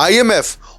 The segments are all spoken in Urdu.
IMF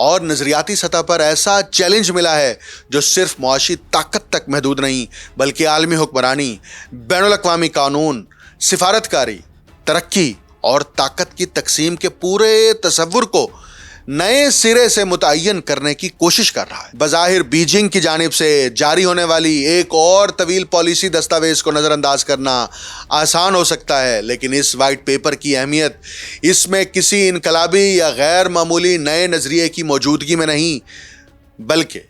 اور نظریاتی سطح پر ایسا چیلنج ملا ہے جو صرف معاشی طاقت تک محدود نہیں بلکہ عالمی حکمرانی، بین الاقوامی قانون، سفارتکاری، ترقی اور طاقت کی تقسیم کے پورے تصور کو نئے سرے سے متعین کرنے کی کوشش کر رہا ہے۔ بظاہر بیجنگ کی جانب سے جاری ہونے والی ایک اور طویل پالیسی دستاویز کو نظر انداز کرنا آسان ہو سکتا ہے، لیکن اس وائٹ پیپر کی اہمیت اس میں کسی انقلابی یا غیر معمولی نئے نظریے کی موجودگی میں نہیں بلکہ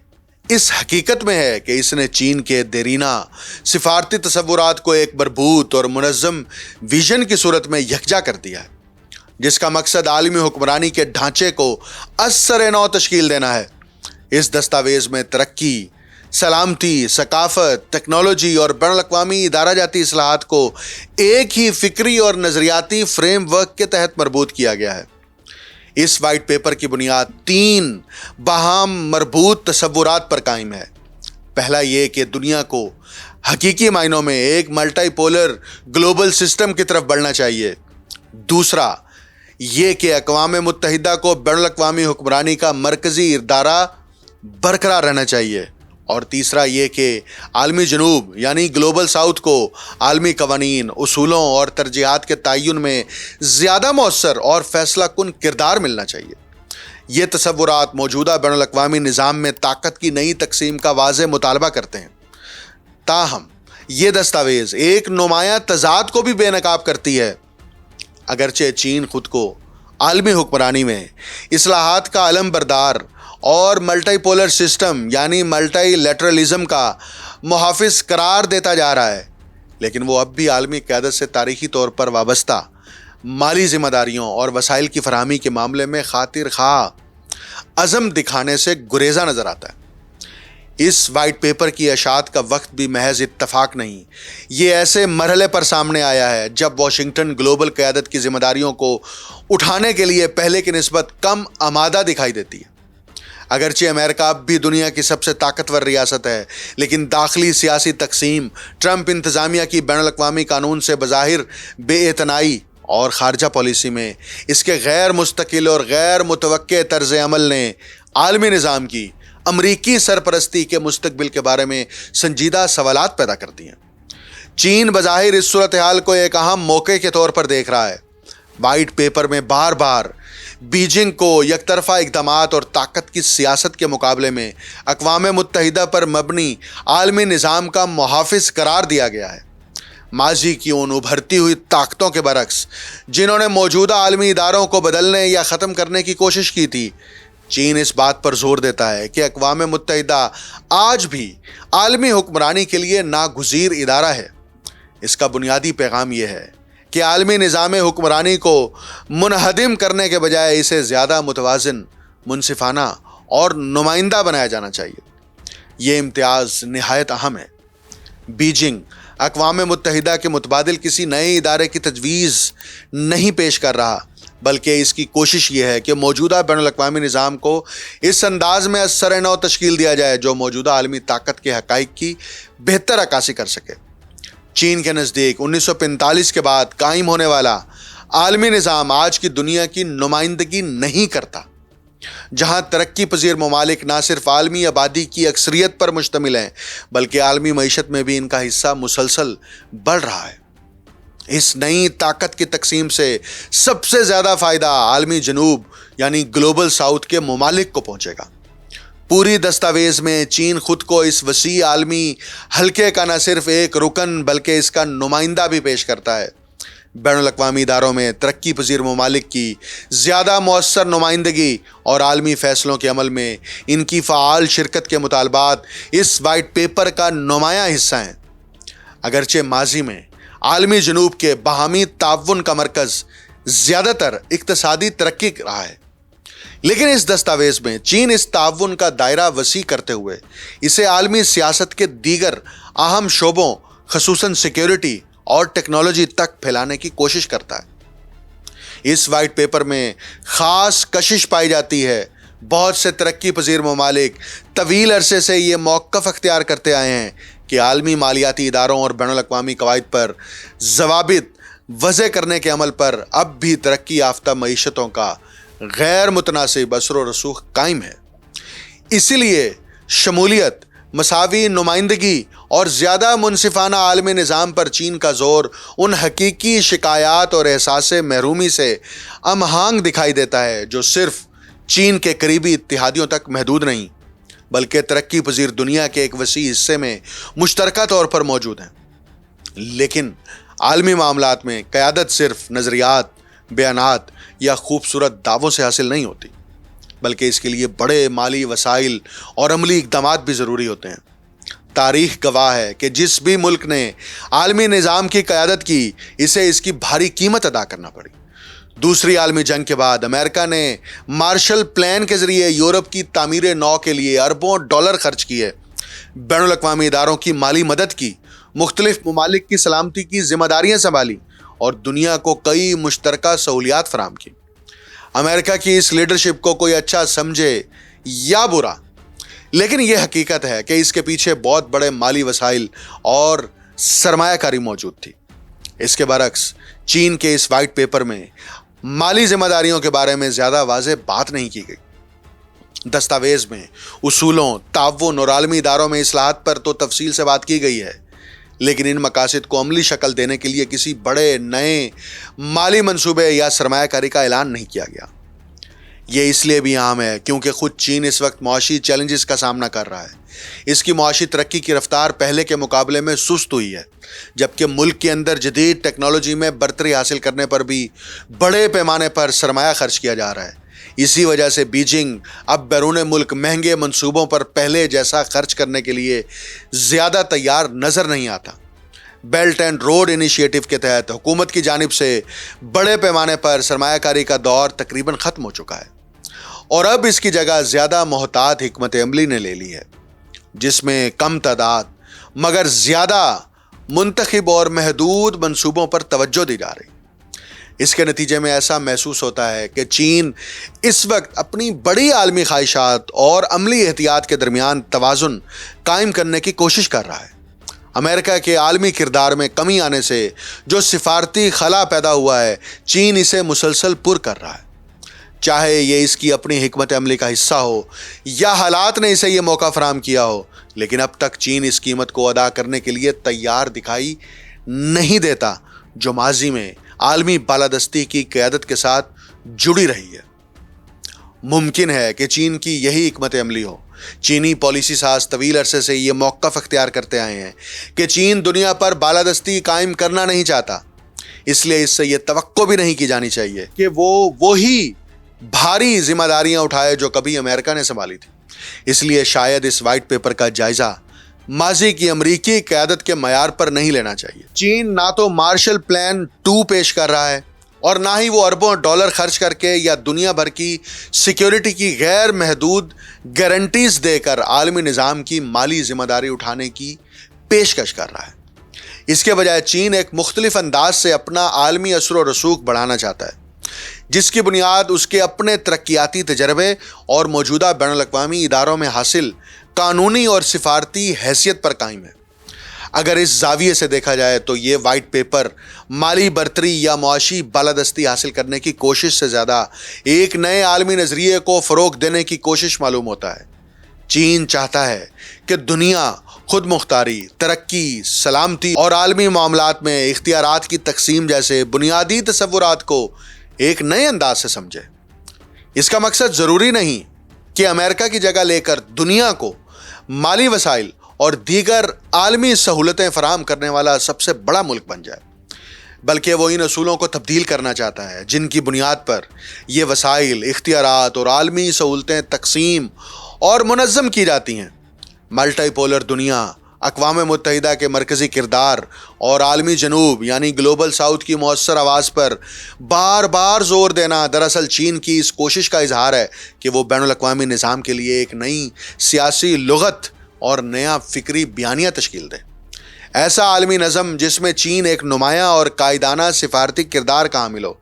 اس حقیقت میں ہے کہ اس نے چین کے دیرینہ سفارتی تصورات کو ایک مربوط اور منظم ویژن کی صورت میں یکجا کر دیا ہے، جس کا مقصد عالمی حکمرانی کے ڈھانچے کو از سر نو تشکیل دینا ہے۔ اس دستاویز میں ترقی، سلامتی، ثقافت، ٹیکنالوجی اور بین الاقوامی ادارہ جاتی اصلاحات کو ایک ہی فکری اور نظریاتی فریم ورک کے تحت مربوط کیا گیا ہے۔ اس وائٹ پیپر کی بنیاد 3 باہم مربوط تصورات پر قائم ہے۔ پہلا یہ کہ دنیا کو حقیقی معنوں میں ایک ملٹی پولر گلوبل سسٹم کی طرف بڑھنا چاہیے۔ دوسرا یہ کہ اقوام متحدہ کو بین الاقوامی حکمرانی کا مرکزی ادارہ برقرار رہنا چاہیے۔ اور تیسرا یہ کہ عالمی جنوب یعنی گلوبل ساؤتھ کو عالمی قوانین، اصولوں اور ترجیحات کے تعین میں زیادہ مؤثر اور فیصلہ کن کردار ملنا چاہیے۔ یہ تصورات موجودہ بین الاقوامی نظام میں طاقت کی نئی تقسیم کا واضح مطالبہ کرتے ہیں۔ تاہم یہ دستاویز ایک نمایاں تضاد کو بھی بے نقاب کرتی ہے۔ اگرچہ چین خود کو عالمی حکمرانی میں اصلاحات کا علم بردار اور ملٹی پولر سسٹم یعنی ملٹی لیٹرلزم کا محافظ قرار دیتا جا رہا ہے، لیکن وہ اب بھی عالمی قیادت سے تاریخی طور پر وابستہ مالی ذمہ داریوں اور وسائل کی فراہمی کے معاملے میں خاطر خواہ عزم دکھانے سے گریزاں نظر آتا ہے۔ اس وائٹ پیپر کی اشاعت کا وقت بھی محض اتفاق نہیں، یہ ایسے مرحلے پر سامنے آیا ہے جب واشنگٹن گلوبل قیادت کی ذمہ داریوں کو اٹھانے کے لیے پہلے کی نسبت کم آمادہ دکھائی دیتی ہے۔ اگرچہ امریکہ اب بھی دنیا کی سب سے طاقتور ریاست ہے، لیکن داخلی سیاسی تقسیم، ٹرمپ انتظامیہ کی بین الاقوامی قانون سے بظاہر بے اعتنائی اور خارجہ پالیسی میں اس کے غیر مستقل اور غیر متوقع طرز عمل نے عالمی نظام کی امریکی سرپرستی کے مستقبل کے بارے میں سنجیدہ سوالات پیدا کرتی ہیں۔ چین بظاہر اس صورتحال کو ایک اہم موقع کے طور پر دیکھ رہا ہے۔ وائٹ پیپر میں بار بار بیجنگ کو یک طرفہ اقدامات اور طاقت کی سیاست کے مقابلے میں اقوام متحدہ پر مبنی عالمی نظام کا محافظ قرار دیا گیا ہے۔ ماضی کی ان ابھرتی ہوئی طاقتوں کے برعکس جنہوں نے موجودہ عالمی اداروں کو بدلنے یا ختم کرنے کی کوشش کی تھی، چین اس بات پر زور دیتا ہے کہ اقوام متحدہ آج بھی عالمی حکمرانی کے لیے ناگزیر ادارہ ہے۔ اس کا بنیادی پیغام یہ ہے کہ عالمی نظام حکمرانی کو منہدم کرنے کے بجائے اسے زیادہ متوازن، منصفانہ اور نمائندہ بنایا جانا چاہیے۔ یہ امتیاز نہایت اہم ہے۔ بیجنگ اقوام متحدہ کے متبادل کسی نئے ادارے کی تجویز نہیں پیش کر رہا، بلکہ اس کی کوشش یہ ہے کہ موجودہ بین الاقوامی نظام کو اس انداز میں از سر نو تشکیل دیا جائے جو موجودہ عالمی طاقت کے حقائق کی بہتر عکاسی کر سکے۔ چین کے نزدیک 1945 کے بعد قائم ہونے والا عالمی نظام آج کی دنیا کی نمائندگی نہیں کرتا، جہاں ترقی پذیر ممالک نہ صرف عالمی آبادی کی اکثریت پر مشتمل ہیں بلکہ عالمی معیشت میں بھی ان کا حصہ مسلسل بڑھ رہا ہے۔ اس نئی طاقت کی تقسیم سے سب سے زیادہ فائدہ عالمی جنوب یعنی گلوبل ساؤتھ کے ممالک کو پہنچے گا۔ پوری دستاویز میں چین خود کو اس وسیع عالمی حلقے کا نہ صرف ایک رکن بلکہ اس کا نمائندہ بھی پیش کرتا ہے۔ بین الاقوامی اداروں میں ترقی پذیر ممالک کی زیادہ مؤثر نمائندگی اور عالمی فیصلوں کے عمل میں ان کی فعال شرکت کے مطالبات اس وائٹ پیپر کا نمایاں حصہ ہیں۔ اگرچہ ماضی میں عالمی جنوب کے باہمی تعاون کا مرکز زیادہ تر اقتصادی ترقی رہا ہے، لیکن اس دستاویز میں چین اس تعاون کا دائرہ وسیع کرتے ہوئے اسے عالمی سیاست کے دیگر اہم شعبوں خصوصاً سیکیورٹی اور ٹیکنالوجی تک پھیلانے کی کوشش کرتا ہے۔ اس وائٹ پیپر میں خاص کشش پائی جاتی ہے۔ بہت سے ترقی پذیر ممالک طویل عرصے سے یہ موقف اختیار کرتے آئے ہیں کہ عالمی مالیاتی اداروں اور بین الاقوامی قواعد پر ضوابط وضع کرنے کے عمل پر اب بھی ترقی یافتہ معیشتوں کا غیر متناسب اثر و رسوخ قائم ہے۔ اسی لیے شمولیت، مساوی نمائندگی اور زیادہ منصفانہ عالمی نظام پر چین کا زور ان حقیقی شکایات اور احساس محرومی سے ہم آہنگ دکھائی دیتا ہے جو صرف چین کے قریبی اتحادیوں تک محدود نہیں بلکہ ترقی پذیر دنیا کے ایک وسیع حصے میں مشترکہ طور پر موجود ہیں۔ لیکن عالمی معاملات میں قیادت صرف نظریات، بیانات یا خوبصورت دعووں سے حاصل نہیں ہوتی بلکہ اس کے لیے بڑے مالی وسائل اور عملی اقدامات بھی ضروری ہوتے ہیں۔ تاریخ گواہ ہے کہ جس بھی ملک نے عالمی نظام کی قیادت کی اسے اس کی بھاری قیمت ادا کرنا پڑی۔ دوسری عالمی جنگ کے بعد امریکہ نے مارشل پلان کے ذریعے یورپ کی تعمیر نو کے لیے اربوں ڈالر خرچ کیے، بین الاقوامی اداروں کی مالی مدد کی، مختلف ممالک کی سلامتی کی ذمہ داریاں سنبھالی اور دنیا کو کئی مشترکہ سہولیات فراہم کی۔ امریکہ کی اس لیڈرشپ کو کوئی اچھا سمجھے یا برا، لیکن یہ حقیقت ہے کہ اس کے پیچھے بہت بڑے مالی وسائل اور سرمایہ کاری موجود تھی۔ اس کے برعکس چین کے اس وائٹ پیپر میں مالی ذمہ داریوں کے بارے میں زیادہ واضح بات نہیں کی گئی۔ دستاویز میں اصولوں، تعاون اور عالمی اداروں میں اصلاحات پر تو تفصیل سے بات کی گئی ہے، لیکن ان مقاصد کو عملی شکل دینے کے لیے کسی بڑے نئے مالی منصوبے یا سرمایہ کاری کا اعلان نہیں کیا گیا۔ یہ اس لیے بھی اہم ہے کیونکہ خود چین اس وقت معاشی چیلنجز کا سامنا کر رہا ہے۔ اس کی معاشی ترقی کی رفتار پہلے کے مقابلے میں سست ہوئی ہے، جبکہ ملک کے اندر جدید ٹیکنالوجی میں برتری حاصل کرنے پر بھی بڑے پیمانے پر سرمایہ خرچ کیا جا رہا ہے۔ اسی وجہ سے بیجنگ اب بیرون ملک مہنگے منصوبوں پر پہلے جیسا خرچ کرنے کے لیے زیادہ تیار نظر نہیں آتا۔ بیلٹ اینڈ روڈ انیشیٹو کے تحت حکومت کی جانب سے بڑے پیمانے پر سرمایہ کاری کا دور تقریباً ختم ہو چکا ہے اور اب اس کی جگہ زیادہ محتاط حکمت عملی نے لے لی ہے، جس میں کم تعداد مگر زیادہ منتخب اور محدود منصوبوں پر توجہ دی جا رہی۔ اس کے نتیجے میں ایسا محسوس ہوتا ہے کہ چین اس وقت اپنی بڑی عالمی خواہشات اور عملی احتیاط کے درمیان توازن قائم کرنے کی کوشش کر رہا ہے۔ امریکہ کے عالمی کردار میں کمی آنے سے جو سفارتی خلا پیدا ہوا ہے، چین اسے مسلسل پر کر رہا ہے، چاہے یہ اس کی اپنی حکمت عملی کا حصہ ہو یا حالات نے اسے یہ موقع فراہم کیا ہو، لیکن اب تک چین اس قیمت کو ادا کرنے کے لیے تیار دکھائی نہیں دیتا جو ماضی میں عالمی بالادستی کی قیادت کے ساتھ جڑی رہی ہے۔ ممکن ہے کہ چین کی یہی حکمت عملی ہو۔ چینی پالیسی ساز طویل عرصے سے یہ موقف اختیار کرتے آئے ہیں کہ چین دنیا پر بالادستی قائم کرنا نہیں چاہتا، اس لیے اس سے یہ توقع بھی نہیں کی جانی چاہیے کہ وہ وہی بھاری ذمہ داریاں اٹھائے جو کبھی امریکہ نے سنبھالی تھی۔ اس لیے شاید اس وائٹ پیپر کا جائزہ ماضی کی امریکی قیادت کے معیار پر نہیں لینا چاہیے۔ چین نہ تو مارشل پلان 2 پیش کر رہا ہے اور نہ ہی وہ اربوں ڈالر خرچ کر کے یا دنیا بھر کی سیکیورٹی کی غیر محدود گارنٹیز دے کر عالمی نظام کی مالی ذمہ داری اٹھانے کی پیشکش کر رہا ہے۔ اس کے بجائے چین ایک مختلف انداز سے اپنا عالمی اثر و رسوخ بڑھانا چاہتا ہے، جس کی بنیاد اس کے اپنے ترقیاتی تجربے اور موجودہ بین الاقوامی اداروں میں حاصل قانونی اور سفارتی حیثیت پر قائم ہے۔ اگر اس زاویے سے دیکھا جائے تو یہ وائٹ پیپر مالی برتری یا معاشی بالادستی حاصل کرنے کی کوشش سے زیادہ ایک نئے عالمی نظریے کو فروغ دینے کی کوشش معلوم ہوتا ہے۔ چین چاہتا ہے کہ دنیا خود مختاری، ترقی، سلامتی اور عالمی معاملات میں اختیارات کی تقسیم جیسے بنیادی تصورات کو ایک نئے انداز سے سمجھے۔ اس کا مقصد ضروری نہیں کہ امریکہ کی جگہ لے کر دنیا کو مالی وسائل اور دیگر عالمی سہولتیں فراہم کرنے والا سب سے بڑا ملک بن جائے، بلکہ وہ ان اصولوں کو تبدیل کرنا چاہتا ہے جن کی بنیاد پر یہ وسائل، اختیارات اور عالمی سہولتیں تقسیم اور منظم کی جاتی ہیں۔ ملٹی پولر دنیا، اقوام متحدہ کے مرکزی کردار اور عالمی جنوب یعنی گلوبل ساؤتھ کی مؤثر آواز پر بار بار زور دینا دراصل چین کی اس کوشش کا اظہار ہے کہ وہ بین الاقوامی نظام کے لیے ایک نئی سیاسی لغت اور نیا فکری بیانیہ تشکیل دے۔ ایسا عالمی نظم جس میں چین ایک نمایاں اور قائدانہ سفارتی کردار کا حامل ہو۔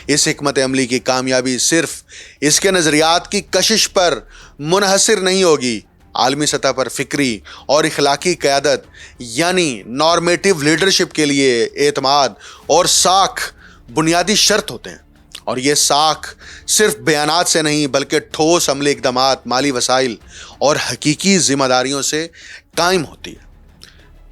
اس حکمت عملی کی کامیابی صرف اس کے نظریات کی کشش پر منحصر نہیں ہوگی، عالمی سطح پر فکری اور اخلاقی قیادت یعنی نارمیٹو لیڈرشپ کے لیے اعتماد اور ساکھ بنیادی شرط ہوتے ہیں، اور یہ ساکھ صرف بیانات سے نہیں بلکہ ٹھوس عملی اقدامات، مالی وسائل اور حقیقی ذمہ داریوں سے قائم ہوتی ہے۔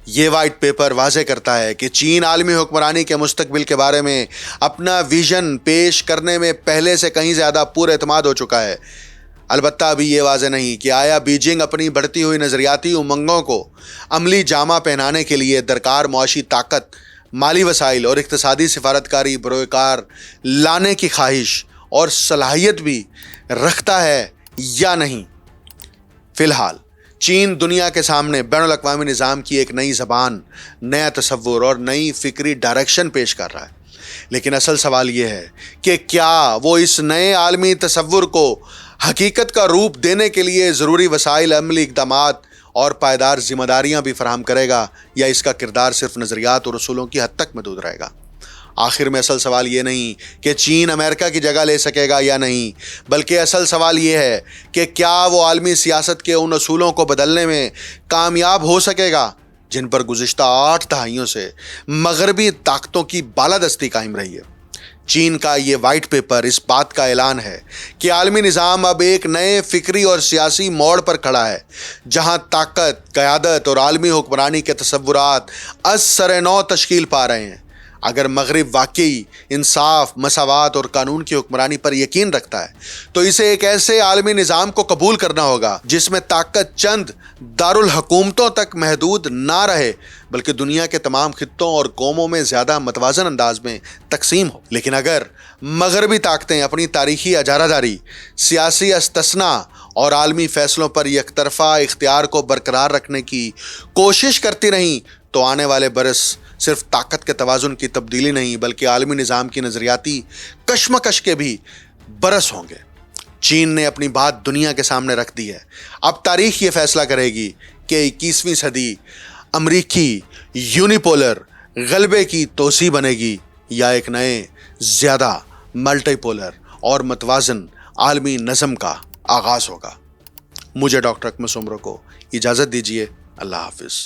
یہ وائٹ پیپر واضح کرتا ہے کہ چین عالمی حکمرانی کے مستقبل کے بارے میں اپنا ویژن پیش کرنے میں پہلے سے کہیں زیادہ پر اعتماد ہو چکا ہے۔ البتہ ابھی یہ واضح نہیں کہ آیا بیجنگ اپنی بڑھتی ہوئی نظریاتی امنگوں کو عملی جامہ پہنانے کے لیے درکار معاشی طاقت، مالی وسائل اور اقتصادی سفارتکاری بروئے کار لانے کی خواہش اور صلاحیت بھی رکھتا ہے یا نہیں۔ فی الحال چین دنیا کے سامنے بین الاقوامی نظام کی ایک نئی زبان، نیا تصور اور نئی فکری ڈائریکشن پیش کر رہا ہے۔ لیکن اصل سوال یہ ہے کہ کیا وہ اس نئے عالمی تصور کو حقیقت کا روپ دینے کے لیے ضروری وسائل، عملی اقدامات اور پائیدار ذمہ داریاں بھی فراہم کرے گا، یا اس کا کردار صرف نظریات اور اصولوں کی حد تک محدود رہے گا؟ آخر میں اصل سوال یہ نہیں کہ چین امریکہ کی جگہ لے سکے گا یا نہیں، بلکہ اصل سوال یہ ہے کہ کیا وہ عالمی سیاست کے ان اصولوں کو بدلنے میں کامیاب ہو سکے گا جن پر گزشتہ 8 دہائیوں سے مغربی طاقتوں کی بالادستی قائم رہی ہے۔ چین کا یہ وائٹ پیپر اس بات کا اعلان ہے کہ عالمی نظام اب ایک نئے فکری اور سیاسی موڑ پر کھڑا ہے، جہاں طاقت، قیادت اور عالمی حکمرانی کے تصورات از سر نو تشکیل پا رہے ہیں۔ اگر مغرب واقعی انصاف، مساوات اور قانون کی حکمرانی پر یقین رکھتا ہے تو اسے ایک ایسے عالمی نظام کو قبول کرنا ہوگا جس میں طاقت چند دارالحکومتوں تک محدود نہ رہے بلکہ دنیا کے تمام خطوں اور قوموں میں زیادہ متوازن انداز میں تقسیم ہو۔ لیکن اگر مغربی طاقتیں اپنی تاریخی اجارہ داری، سیاسی استثناء اور عالمی فیصلوں پر یک طرفہ اختیار کو برقرار رکھنے کی کوشش کرتی رہیں تو آنے والے برس صرف طاقت کے توازن کی تبدیلی نہیں بلکہ عالمی نظام کی نظریاتی کشمکش کے بھی برس ہوں گے۔ چین نے اپنی بات دنیا کے سامنے رکھ دی ہے۔ اب تاریخ یہ فیصلہ کرے گی کہ 21ویں صدی امریکی یونیپولر غلبے کی توسیع بنے گی یا ایک نئے، زیادہ ملٹی پولر اور متوازن عالمی نظم کا آغاز ہوگا۔ مجھے ڈاکٹر اکمل سومرو کو اجازت دیجیے۔ اللہ حافظ۔